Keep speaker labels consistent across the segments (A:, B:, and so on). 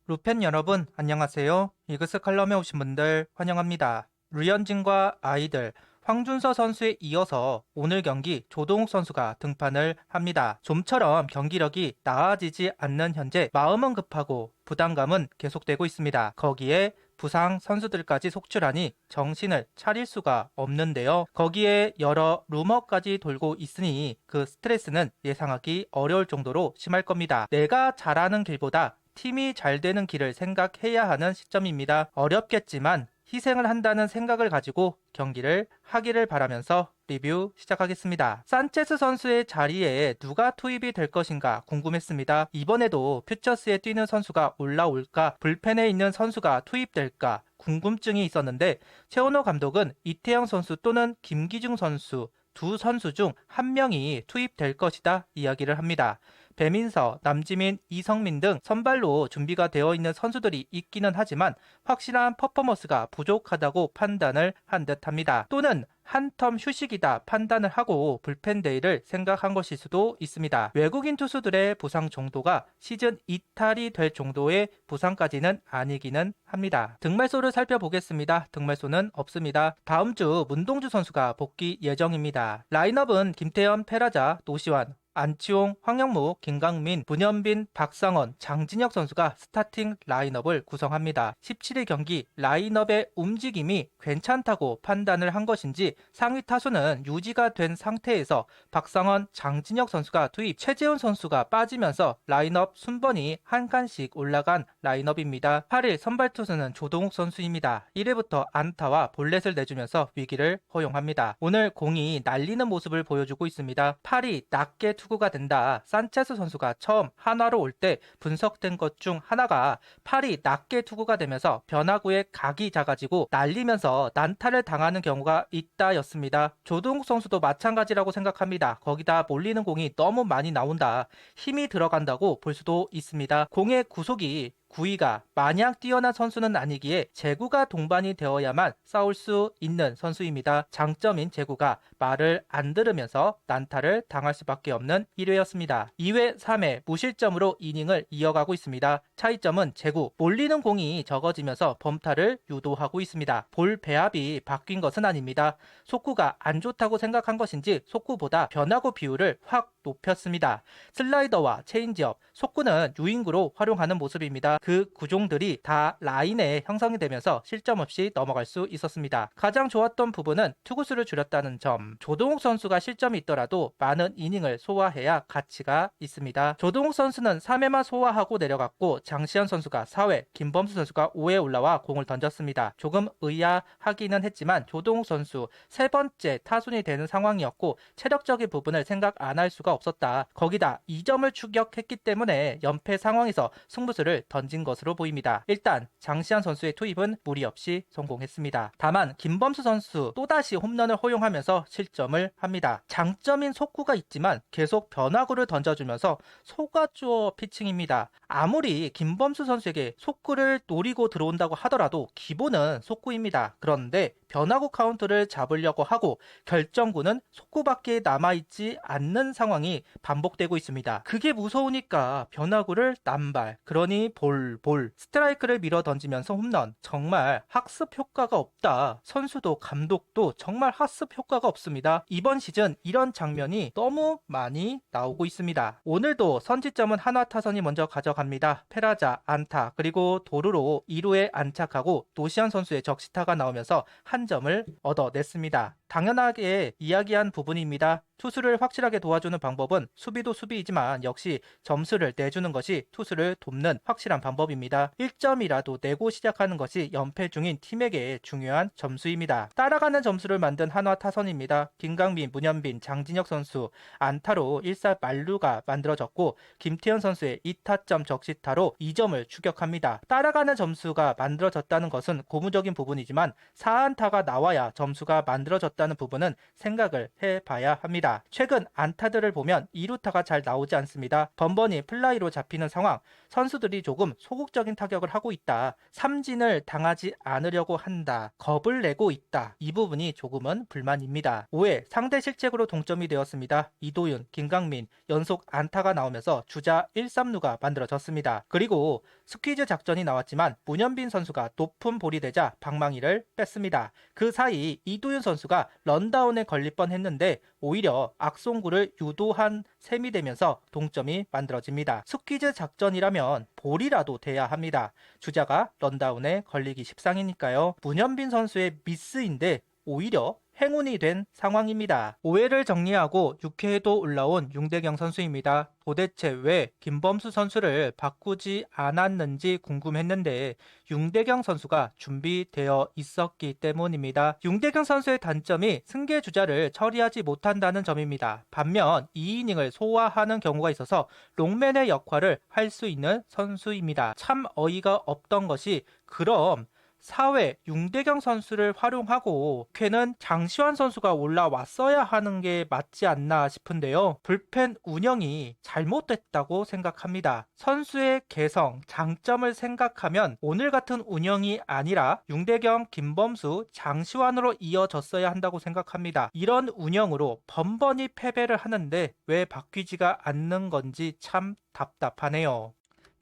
A: 루펜 여러분 안녕하세요. 이그스 칼럼에 오신 분들 환영합니다. 류현진과 아이들 황준서 선수에 이어서 오늘 경기 조동욱 선수가 등판을 합니다. 좀처럼 경기력이 나아지지 않는 현재 마음은 급하고 부담감은 계속되고 있습니다. 거기에 부상 선수들까지 속출하니 정신을 차릴 수가 없는데요. 거기에 여러 루머까지 돌고 있으니 그 스트레스는 예상하기 어려울 정도로 심할 겁니다. 내가 잘하는 길보다 팀이 잘 되는 길을 생각해야 하는 시점입니다. 어렵겠지만 희생을 한다는 생각을 가지고 경기를 하기를 바라면서 리뷰 시작하겠습니다. 산체스 선수의 자리에 누가 투입이 될 것인가 궁금했습니다. 이번에도 퓨처스에 뛰는 선수가 올라올까, 불펜에 있는 선수가 투입될까 궁금증이 있었는데 최원호 감독은 이태영 선수 또는 김기중 선수 두 선수 중 한 명이 투입될 것이다 이야기를 합니다. 배민서, 남지민, 이성민 등 선발로 준비가 되어 있는 선수들이 있기는 하지만 확실한 퍼포먼스가 부족하다고 판단을 한 듯합니다. 또는 한 텀 휴식이다 판단을 하고 불펜 데이를 생각한 것일 수도 있습니다. 외국인 투수들의 부상 정도가 시즌 이탈이 될 정도의 부상까지는 아니기는 합니다. 등말소를 살펴보겠습니다. 등말소는 없습니다. 다음 주 문동주 선수가 복귀 예정입니다. 라인업은 김태현, 페라자, 노시환, 안치홍, 황영무, 김강민, 문현빈, 박상원, 장진혁 선수가 스타팅 라인업을 구성합니다. 17일 경기 라인업의 움직임이 괜찮다고 판단을 한 것인지 상위 타수는 유지가 된 상태에서 박상원, 장진혁 선수가 투입, 최재훈 선수가 빠지면서 라인업 순번이 한 칸씩 올라간 라인업입니다. 8일 선발 투수는 조동욱 선수입니다. 1회부터 안타와 볼넷을 내주면서 위기를 허용합니다. 오늘 공이 날리는 모습을 보여주고 있습니다. 팔이 낮게 투구가 된다. 산체스 선수가 처음 한화로 올 때 분석된 것 중 하나가 팔이 낮게 투구가 되면서 변화구의 각이 작아지고 날리면서 난타를 당하는 경우가 있다였습니다. 조동욱 선수도 마찬가지라고 생각합니다. 거기다 몰리는 공이 너무 많이 나온다. 힘이 들어간다고 볼 수도 있습니다. 공의 구속이 구위가 마냥 뛰어난 선수는 아니기에 제구가 동반이 되어야만 싸울 수 있는 선수입니다. 장점인 제구가 말을 안 들으면서 난타를 당할 수밖에 없는 1회였습니다. 2회, 3회 무실점으로 이닝을 이어가고 있습니다. 차이점은 제구, 몰리는 공이 적어지면서 범타를 유도하고 있습니다. 볼 배합이 바뀐 것은 아닙니다. 속구가 안 좋다고 생각한 것인지 속구보다 변화구 비율을 확 높였습니다. 슬라이더와 체인지업, 속구는 유인구로 활용하는 모습입니다. 그 구종들이 다 라인에 형성이 되면서 실점 없이 넘어갈 수 있었습니다. 가장 좋았던 부분은 투구수를 줄였다는 점. 조동욱 선수가 실점이 있더라도 많은 이닝을 소화해야 가치가 있습니다. 조동욱 선수는 3회만 소화하고 내려갔고 장시현 선수가 4회, 김범수 선수가 5회 올라와 공을 던졌습니다. 조금 의아하기는 했지만 조동욱 선수 세 번째 타순이 되는 상황이었고 체력적인 부분을 생각 안 할 수가 없었다. 거기다 2점을 추격했기 때문에 연패 상황에서 승부수를 던진 것으로 보입니다. 일단 장시환 선수의 투입은 무리 없이 성공했습니다. 다만 김범수 선수 또다시 홈런을 허용하면서 실점을 합니다. 장점인 속구가 있지만 계속 변화구를 던져주면서 속아주어 피칭입니다. 아무리 김범수 선수에게 속구를 노리고 들어온다고 하더라도 기본은 속구입니다. 그런데 변화구 카운트를 잡으려고 하고 결정구는 속구밖에 남아있지 않는 상황이 반복되고 있습니다. 그게 무서우니까 변화구를 남발, 그러니 볼, 스트라이크를 밀어 던지면서 홈런. 정말 학습 효과가 없다. 선수도 감독도 정말 학습 효과가 없습니다. 이번 시즌 이런 장면이 너무 많이 나오고 있습니다. 오늘도 선취점은 한화 타선이 먼저 가져갑니다. 페라자, 안타, 그리고 도루로 2루에 안착하고 노시안 선수의 적시타가 나오면서 한 점을 얻어냈습니다. 당연하게 이야기한 부분입니다. 투수를 확실하게 도와주는 방법은 수비도 수비이지만 역시 점수를 내주는 것이 투수를 돕는 확실한 방법입니다. 1점이라도 내고 시작하는 것이 연패 중인 팀에게 중요한 점수입니다. 따라가는 점수를 만든 한화 타선입니다. 김강민, 문현빈, 장진혁 선수 안타로 1사 만루가 만들어졌고 김태현 선수의 2타점 적시타로 2점을 추격합니다. 따라가는 점수가 만들어졌다는 것은 고무적인 부분이지만 4안타가 나와야 점수가 만들어졌다는 부분은 생각을 해봐야 합니다. 최근 안타들을 보면 2루타가 잘 나오지 않습니다. 번번이 플라이로 잡히는 상황, 선수들이 조금 소극적인 타격을 하고 있다. 삼진을 당하지 않으려고 한다. 겁을 내고 있다. 이 부분이 조금은 불만입니다. 5회 상대 실책으로 동점이 되었습니다. 이도윤, 김강민 연속 안타가 나오면서 주자 1, 3루가 만들어졌습니다. 그리고 스퀴즈 작전이 나왔지만 문현빈 선수가 높은 볼이 되자 방망이를 뺐습니다. 그 사이 이도윤 선수가 런다운에 걸릴 뻔했는데 오히려 악송구를 유도한 셈이 되면서 동점이 만들어집니다. 스퀴즈 작전이라면 볼이라도 돼야 합니다. 주자가 런다운에 걸리기 십상이니까요. 문현빈 선수의 미스인데 오히려 행운이 된 상황입니다. 5회를 정리하고 6회에도 올라온 윤대경 선수입니다. 도대체 왜 김범수 선수를 바꾸지 않았는지 궁금했는데 윤대경 선수가 준비되어 있었기 때문입니다. 윤대경 선수의 단점이 승계 주자를 처리하지 못한다는 점입니다. 반면 2이닝을 소화하는 경우가 있어서 롱맨의 역할을 할 수 있는 선수입니다. 참 어이가 없던 것이 그럼 4회 윤대경 선수를 활용하고 6회는 장시환 선수가 올라왔어야 하는 게 맞지 않나 싶은데요. 불펜 운영이 잘못됐다고 생각합니다. 선수의 개성, 장점을 생각하면 오늘 같은 운영이 아니라 윤대경, 김범수, 장시환으로 이어졌어야 한다고 생각합니다. 이런 운영으로 번번이 패배를 하는데 왜 바뀌지가 않는 건지 참 답답하네요.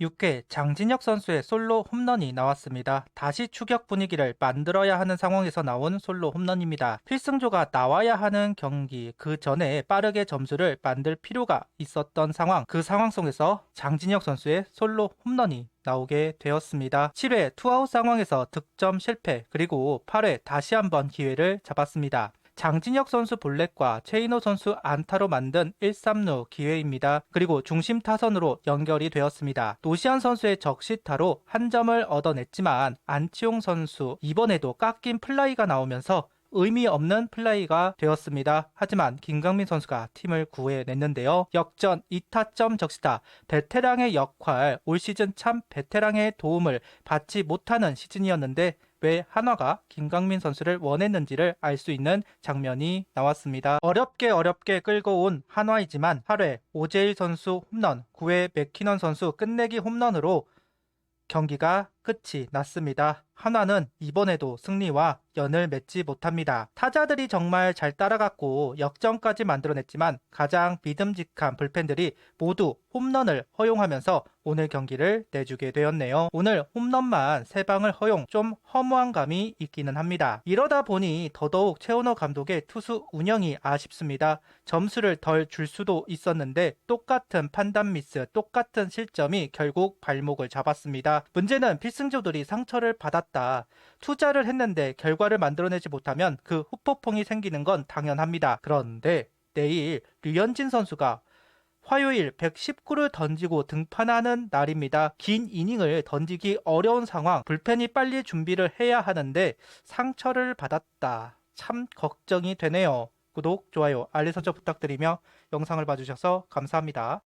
A: 6회 장진혁 선수의 솔로 홈런이 나왔습니다. 다시 추격 분위기를 만들어야 하는 상황에서 나온 솔로 홈런입니다. 필승조가 나와야 하는 경기 그 전에 빠르게 점수를 만들 필요가 있었던 상황, 그 상황 속에서 장진혁 선수의 솔로 홈런이 나오게 되었습니다. 7회 투아웃 상황에서 득점 실패, 그리고 8회 다시 한번 기회를 잡았습니다. 장진혁 선수 볼넷과 최인호 선수 안타로 만든 1-3루 기회입니다. 그리고 중심 타선으로 연결이 되었습니다. 노시안 선수의 적시타로 한 점을 얻어냈지만 안치홍 선수 이번에도 깎인 플라이가 나오면서 의미 없는 플레이가 되었습니다. 하지만 김강민 선수가 팀을 구해냈는데요. 역전 2타점 적시타, 베테랑의 역할, 올 시즌 참 베테랑의 도움을 받지 못하는 시즌이었는데 왜 한화가 김강민 선수를 원했는지를 알 수 있는 장면이 나왔습니다. 어렵게 끌고 온 한화이지만 8회 오재일 선수 홈런, 9회 맥키넌 선수 끝내기 홈런으로 경기가 끝이 났습니다. 한화는 이번에도 승리와 연을 맺지 못합니다. 타자들이 정말 잘 따라갔고 역전까지 만들어냈지만 가장 믿음직한 불펜들이 모두 홈런을 허용하면서 오늘 경기를 내주게 되었네요. 오늘 홈런만 3방을 허용, 좀 허무한 감이 있기는 합니다. 이러다 보니 더더욱 최은호 감독의 투수 운영이 아쉽습니다. 점수를 덜 줄 수도 있었는데 똑같은 판단 미스, 똑같은 실점이 결국 발목을 잡았습니다. 문제는 필승조들이 상처를 받았다. 투자를 했는데 결과를 만들어내지 못하면 그 후폭풍이 생기는 건 당연합니다. 그런데 내일 류현진 선수가 화요일 119를 던지고 등판하는 날입니다. 긴 이닝을 던지기 어려운 상황, 불펜이 빨리 준비를 해야 하는데 상처를 받았다. 참 걱정이 되네요. 구독, 좋아요, 알림 설정 부탁드리며 영상을 봐주셔서 감사합니다.